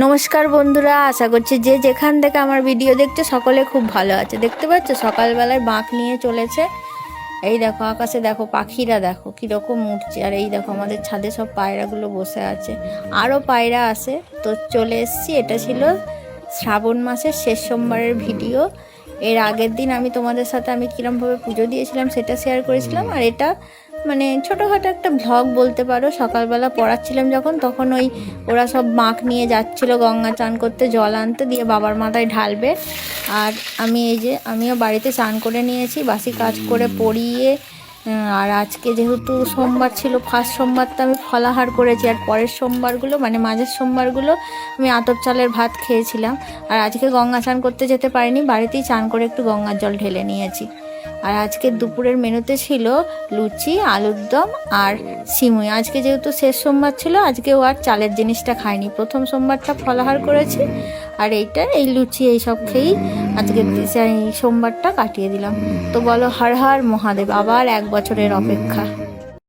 নমস্কার বন্ধুরা, আশা করছি যে যেখান থেকে আমার ভিডিও দেখছে সকলে খুব ভালো আছে। দেখতে পাচ্ছ সকালবেলায় বাঁক নিয়ে চলেছে। এই দেখো আকাশে, দেখো পাখিরা দেখো কীরকম উঠছে। আর এই দেখো আমাদের ছাদে সব পায়রাগুলো বসে আছে, আরও পায়রা আসে। তো চলে এসছি, এটা ছিল শ্রাবণ মাসের শেষ সোমবারের ভিডিও। এর আগের দিন আমি তোমাদের সাথে আমি কীরমভাবে পুজো দিয়েছিলাম সেটা শেয়ার করেছিলাম। আর এটা মানে ছোটোখাটো একটা ভ্লগ বলতে পারো। সকালবেলা পড়াচ্ছিলাম যখন, তখন ওই ওরা সব বাঁক নিয়ে যাচ্ছিল গঙ্গা চান করতে, জল আনতে, দিয়ে বাবার মাথায় ঢালবে। আর আমি এই যে আমিও বাড়িতে চান করে নিয়েছি, বাসি কাজ করে পড়িয়ে। আর আজকে যেহেতু সোমবার ছিল, ফার্স্ট সোমবারটা আমি ফলাহার করেছি, আর পরের সোমবারগুলো মানে মাঝের সোমবারগুলো আমি আতপ চালের ভাত খেয়েছিলাম। আর আজকে গঙ্গা চান করতে যেতে পারিনি, বাড়িতেই চান করে একটু গঙ্গার জল ঢেলে নিয়েছি। আর আজকে দুপুরের মেনুতে ছিল লুচি, আলুর দম আর সিমুই। আজকে যেহেতু শেষ সোমবার ছিল, আজকেও আর চালের জিনিসটা খাইনি, প্রথম সোমবারটা ফলাহার করেছি। আর এই লুচি এইসব খেয়েই আজকে সোমবারটা কাটিয়ে দিলাম। তো বলো, হর হর মহাদেব, আবার 1 বছরের অপেক্ষা।